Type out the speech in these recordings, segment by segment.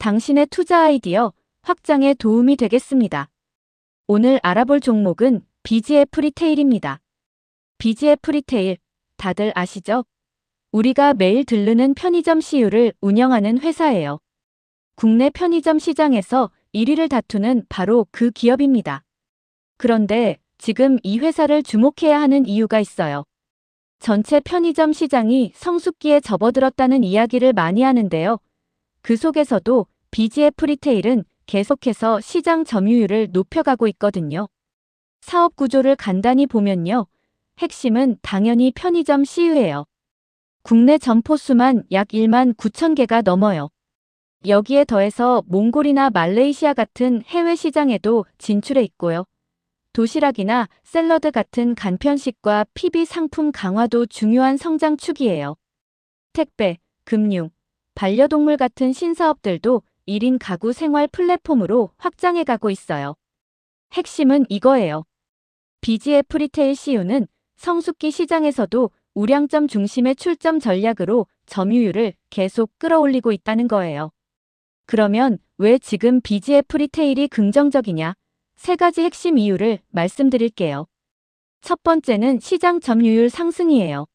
당신의 투자 아이디어 확장에 도움이 되겠습니다. 오늘 알아볼 종목은 BGF 리테일입니다. BGF 리테일, 다들 아시죠? 우리가 매일 들르는 편의점 CU를 운영하는 회사예요. 국내 편의점 시장에서 1위를 다투는 바로 그 기업입니다. 그런데 지금 이 회사를 주목해야 하는 이유가 있어요. 전체 편의점 시장이 성숙기에 접어들었다는 이야기를 많이 하는데요. 그 속에서도 BGF 리테일은 계속해서 시장 점유율을 높여가고 있거든요. 사업 구조를 간단히 보면요. 핵심은 당연히 편의점 CU예요. 국내 점포 수만 약 1만 9천 개가 넘어요. 여기에 더해서 몽골이나 말레이시아 같은 해외 시장에도 진출해 있고요. 도시락이나 샐러드 같은 간편식과 PB 상품 강화도 중요한 성장축이에요. 택배, 금융, 반려동물 같은 신사업들도 1인 가구 생활 플랫폼으로 확장해가고 있어요. 핵심은 이거예요. BGF 리테일 CU는 성숙기 시장에서도 우량점 중심의 출점 전략으로 점유율을 계속 끌어올리고 있다는 거예요. 그러면 왜 지금 BGF 리테일이 긍정적이냐? 세 가지 핵심 이유를 말씀드릴게요. 첫 번째는 시장 점유율 상승이에요.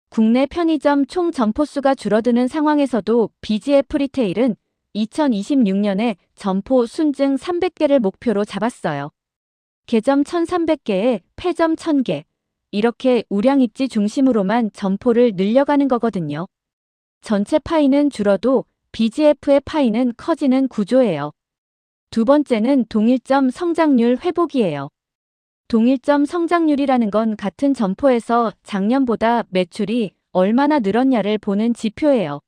국내 편의점 총 점포수가 줄어드는 상황에서도 BGF 리테일은 2026년에 점포 순증 300개를 목표로 잡았어요. 개점 1,300개에 폐점 1,000개. 이렇게 우량 입지 중심으로만 점포를 늘려가는 거거든요. 전체 파이는 줄어도 BGF의 파이는 커지는 구조예요. 두 번째는 동일점 성장률 회복이에요. 동일점 성장률이라는 건 같은 점포에서 작년보다 매출이 얼마나 늘었냐를 보는 지표예요.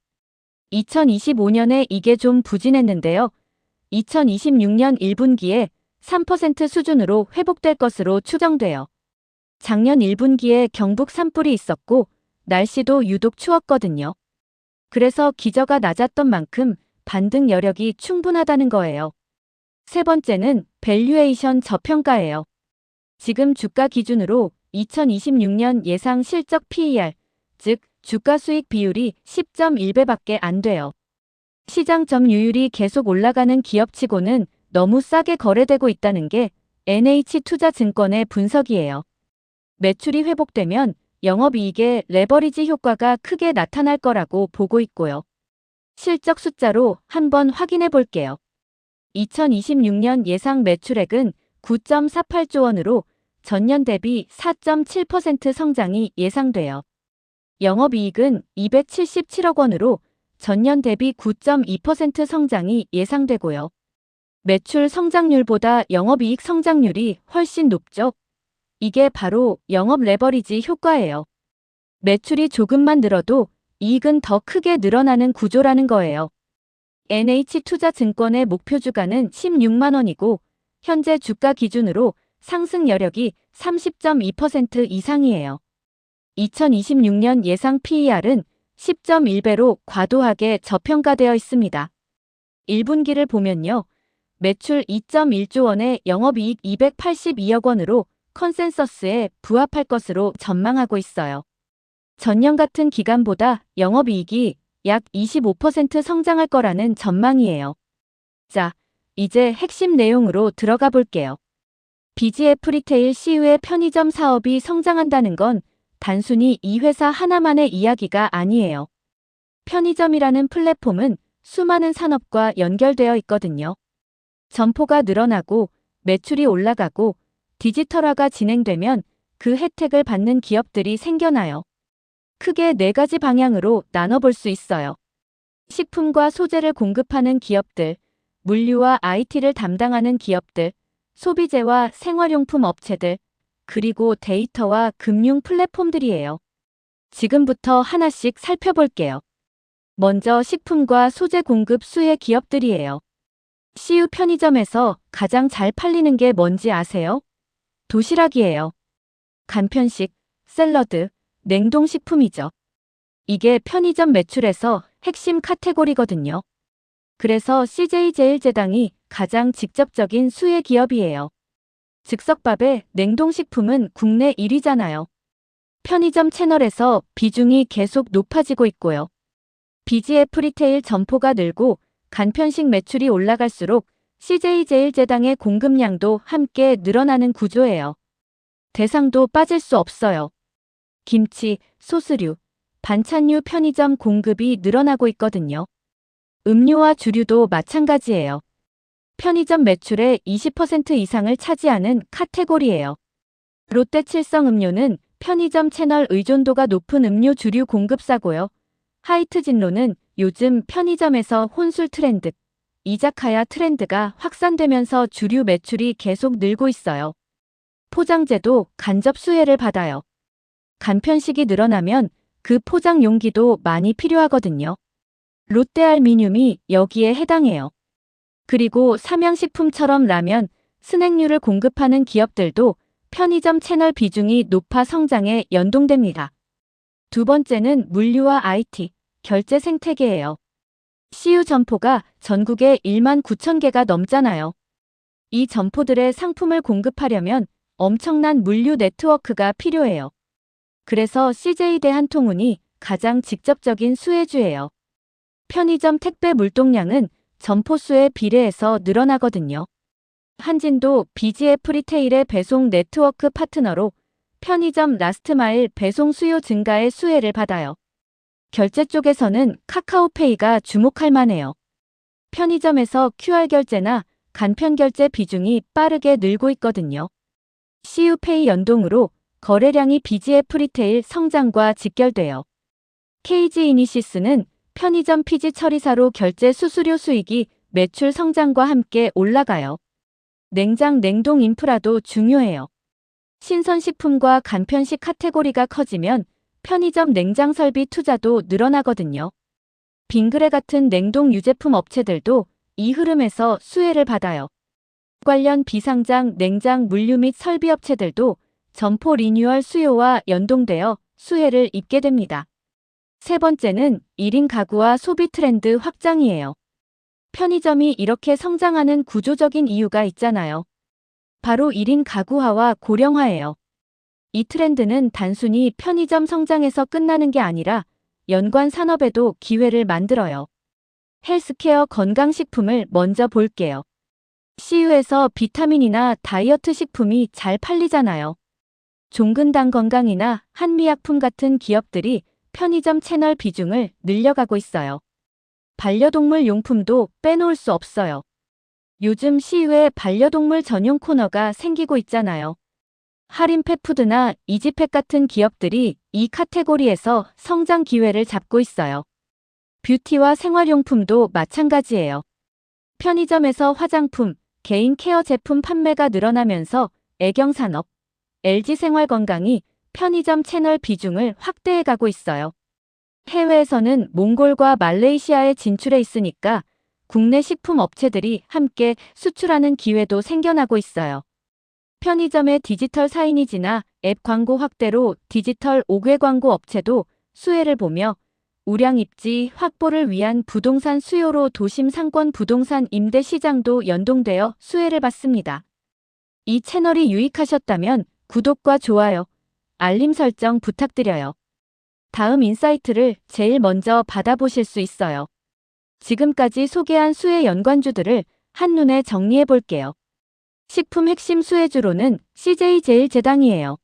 2025년에 이게 좀 부진했는데요. 2026년 1분기에 3% 수준으로 회복될 것으로 추정돼요. 작년 1분기에 경북 산불이 있었고 날씨도 유독 추웠거든요. 그래서 기저가 낮았던 만큼 반등 여력이 충분하다는 거예요. 세 번째는 밸류에이션 저평가예요. 지금 주가 기준으로 2026년 예상 실적 PER, 즉 주가 수익 비율이 10.1배밖에 안 돼요. 시장 점유율이 계속 올라가는 기업치고는 너무 싸게 거래되고 있다는 게 NH투자증권의 분석이에요. 매출이 회복되면 영업이익에 레버리지 효과가 크게 나타날 거라고 보고 있고요. 실적 숫자로 한번 확인해 볼게요. 2026년 예상 매출액은 9.48조 원으로 전년 대비 4.7% 성장이 예상돼요. 영업이익은 277억 원으로 전년 대비 9.2% 성장이 예상되고요. 매출 성장률보다 영업이익 성장률이 훨씬 높죠. 이게 바로 영업 레버리지 효과예요. 매출이 조금만 늘어도 이익은 더 크게 늘어나는 구조라는 거예요. NH투자증권의 목표 주가는 16만 원이고 현재 주가 기준으로 상승 여력이 30.2% 이상이에요. 2026년 예상 PER은 10.1배로 과도하게 저평가되어 있습니다. 1분기를 보면요. 매출 2.1조 원에 영업이익 282억 원으로 컨센서스에 부합할 것으로 전망하고 있어요. 전년 같은 기간보다 영업이익이 약 25% 성장할 거라는 전망이에요. 자, 이제 핵심 내용으로 들어가 볼게요. BGF 리테일 CU의 편의점 사업이 성장한다는 건 단순히 이 회사 하나만의 이야기가 아니에요. 편의점이라는 플랫폼은 수많은 산업과 연결되어 있거든요. 점포가 늘어나고 매출이 올라가고 디지털화가 진행되면 그 혜택을 받는 기업들이 생겨나요. 크게 네 가지 방향으로 나눠볼 수 있어요. 식품과 소재를 공급하는 기업들, 물류와 IT를 담당하는 기업들, 소비재와 생활용품 업체들, 그리고 데이터와 금융 플랫폼들이에요. 지금부터 하나씩 살펴볼게요. 먼저 식품과 소재 공급 수혜 기업들이에요. CU 편의점에서 가장 잘 팔리는 게 뭔지 아세요? 도시락이에요. 간편식, 샐러드, 냉동식품이죠. 이게 편의점 매출에서 핵심 카테고리거든요. 그래서 CJ제일제당이 가장 직접적인 수혜 기업이에요. 즉석밥의 냉동식품은 국내 1위잖아요. 편의점 채널에서 비중이 계속 높아지고 있고요. BGF 리테일 점포가 늘고 간편식 매출이 올라갈수록 CJ제일제당의 공급량도 함께 늘어나는 구조예요. 대상도 빠질 수 없어요. 김치, 소스류, 반찬류 편의점 공급이 늘어나고 있거든요. 음료와 주류도 마찬가지예요. 편의점 매출의 20% 이상을 차지하는 카테고리예요. 롯데칠성음료는 편의점 채널 의존도가 높은 음료 주류 공급사고요. 하이트진로는 요즘 편의점에서 혼술 트렌드, 이자카야 트렌드가 확산되면서 주류 매출이 계속 늘고 있어요. 포장재도 간접 수혜를 받아요. 간편식이 늘어나면 그 포장 용기도 많이 필요하거든요. 롯데알미늄이 여기에 해당해요. 그리고 삼양식품처럼 라면, 스낵류를 공급하는 기업들도 편의점 채널 비중이 높아 성장에 연동됩니다. 두 번째는 물류와 IT, 결제 생태계예요. CU 점포가 전국에 1만 9천 개가 넘잖아요. 이 점포들의 상품을 공급하려면 엄청난 물류 네트워크가 필요해요. 그래서 CJ 대한통운이 가장 직접적인 수혜주예요. 편의점 택배 물동량은 점포 수에 비례해서 늘어나거든요. 한진도 BGF 리테일의 배송 네트워크 파트너로 편의점 라스트마일 배송 수요 증가의 수혜를 받아요. 결제 쪽에서는 카카오페이가 주목할 만해요. 편의점에서 QR 결제나 간편 결제 비중이 빠르게 늘고 있거든요. CU페이 연동으로 거래량이 BGF 리테일 성장과 직결돼요. KG 이니시스는 편의점 피지 처리사로 결제 수수료 수익이 매출 성장과 함께 올라가요. 냉장 냉동 인프라도 중요해요. 신선식품과 간편식 카테고리가 커지면 편의점 냉장 설비 투자도 늘어나거든요. 빙그레 같은 냉동 유제품 업체들도 이 흐름에서 수혜를 받아요. 관련 비상장 냉장 물류 및 설비 업체들도 점포 리뉴얼 수요와 연동되어 수혜를 입게 됩니다. 세 번째는 1인 가구와 소비 트렌드 확장이에요. 편의점이 이렇게 성장하는 구조적인 이유가 있잖아요. 바로 1인 가구화와 고령화예요. 이 트렌드는 단순히 편의점 성장에서 끝나는 게 아니라 연관 산업에도 기회를 만들어요. 헬스케어 건강식품을 먼저 볼게요. CU에서 비타민이나 다이어트 식품이 잘 팔리잖아요. 종근당 건강이나 한미약품 같은 기업들이 편의점 채널 비중을 늘려가고 있어요. 반려동물 용품도 빼놓을 수 없어요. 요즘 CU에 반려동물 전용 코너가 생기고 있잖아요. 하림펫푸드나 이지펫 같은 기업들이 이 카테고리에서 성장 기회를 잡고 있어요. 뷰티와 생활용품도 마찬가지예요. 편의점에서 화장품, 개인 케어 제품 판매가 늘어나면서 애경산업, LG생활건강이 편의점 채널 비중을 확대해 가고 있어요. 해외에서는 몽골과 말레이시아에 진출해 있으니까 국내 식품 업체들이 함께 수출하는 기회도 생겨나고 있어요. 편의점의 디지털 사이니지나 앱 광고 확대로 디지털 5개 광고 업체도 수혜를 보며 우량 입지 확보를 위한 부동산 수요로 도심 상권 부동산 임대 시장도 연동되어 수혜를 받습니다. 이 채널이 유익하셨다면 구독과 좋아요, 알림 설정 부탁드려요. 다음 인사이트를 제일 먼저 받아보실 수 있어요. 지금까지 소개한 수혜 연관주들을 한눈에 정리해 볼게요. 식품 핵심 수혜주로는 CJ제일제당이에요.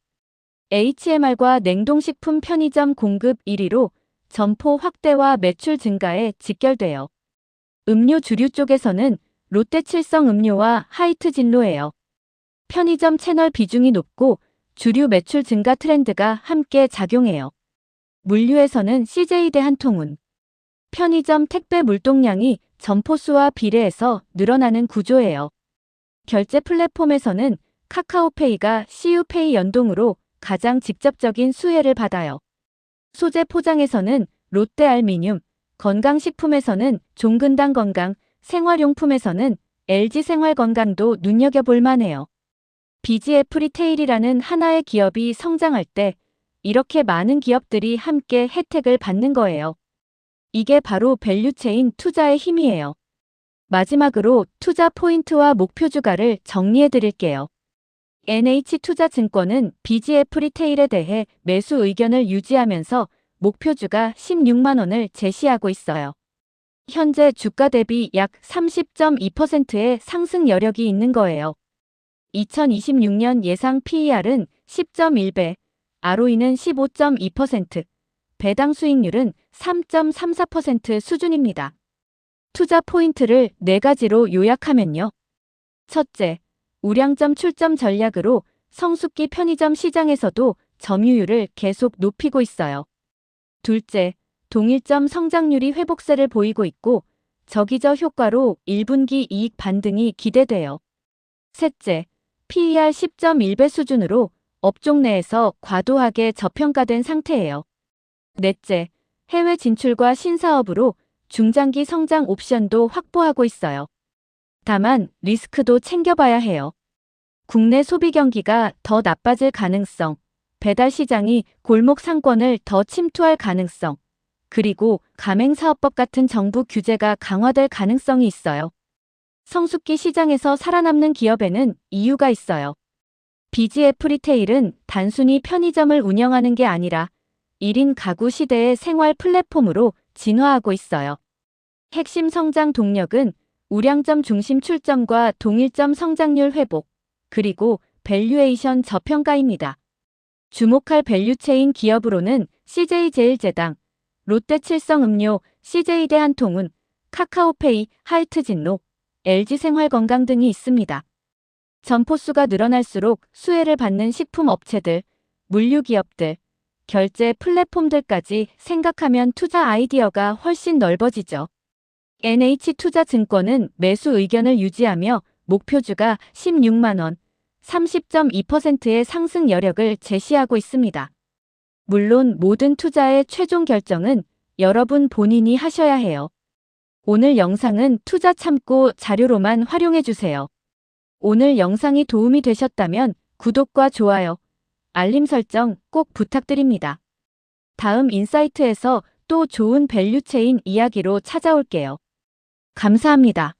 HMR과 냉동식품 편의점 공급 1위로 점포 확대와 매출 증가에 직결돼요. 음료 주류 쪽에서는 롯데칠성음료와 하이트진로예요. 편의점 채널 비중이 높고 주류 매출 증가 트렌드가 함께 작용해요. 물류에서는 CJ 대한통운. 편의점 택배 물동량이 점포 수와 비례해서 늘어나는 구조예요. 결제 플랫폼에서는 카카오페이가 CU페이 연동으로 가장 직접적인 수혜를 받아요. 소재 포장에서는 롯데알미늄, 건강식품에서는 종근당 건강, 생활용품에서는 LG생활건강도 눈여겨볼 만해요. BGF 리테일이라는 하나의 기업이 성장할 때 이렇게 많은 기업들이 함께 혜택을 받는 거예요. 이게 바로 밸류체인 투자의 힘이에요. 마지막으로 투자 포인트와 목표 주가를 정리해 드릴게요. NH투자증권은 BGF 리테일에 대해 매수 의견을 유지하면서 목표 주가 16만 원을 제시하고 있어요. 현재 주가 대비 약 30.2%의 상승 여력이 있는 거예요. 2026년 예상 PER은 10.1배, ROE는 15.2%, 배당 수익률은 3.34% 수준입니다. 투자 포인트를 4가지로 요약하면요. 첫째, 우량점 출점 전략으로 성수기 편의점 시장에서도 점유율을 계속 높이고 있어요. 둘째, 동일점 성장률이 회복세를 보이고 있고 저기저 효과로 1분기 이익 반등이 기대돼요. 셋째, PER 10.1배 수준으로 업종 내에서 과도하게 저평가된 상태예요. 넷째, 해외 진출과 신사업으로 중장기 성장 옵션도 확보하고 있어요. 다만 리스크도 챙겨봐야 해요. 국내 소비 경기가 더 나빠질 가능성, 배달 시장이 골목 상권을 더 침투할 가능성, 그리고 가맹사업법 같은 정부 규제가 강화될 가능성이 있어요. 성수기 시장에서 살아남는 기업에는 이유가 있어요. BGF 리테일은 단순히 편의점을 운영하는 게 아니라 1인 가구 시대의 생활 플랫폼으로 진화하고 있어요. 핵심 성장 동력은 우량점 중심 출점과 동일점 성장률 회복, 그리고 밸류에이션 저평가입니다. 주목할 밸류체인 기업으로는 CJ제일제당, 롯데칠성음료, CJ대한통운, 카카오페이, 하이트진로, LG생활건강 등이 있습니다. 점포수가 늘어날수록 수혜를 받는 식품 업체들, 물류기업들, 결제 플랫폼들까지 생각하면 투자 아이디어가 훨씬 넓어지죠. NH투자증권은 매수 의견을 유지하며 목표주가 16만 원, 30.2%의 상승 여력을 제시하고 있습니다. 물론 모든 투자의 최종 결정은 여러분 본인이 하셔야 해요. 오늘 영상은 투자 참고 자료로만 활용해주세요. 오늘 영상이 도움이 되셨다면 구독과 좋아요, 알림 설정 꼭 부탁드립니다. 다음 인사이트에서 또 좋은 밸류체인 이야기로 찾아올게요. 감사합니다.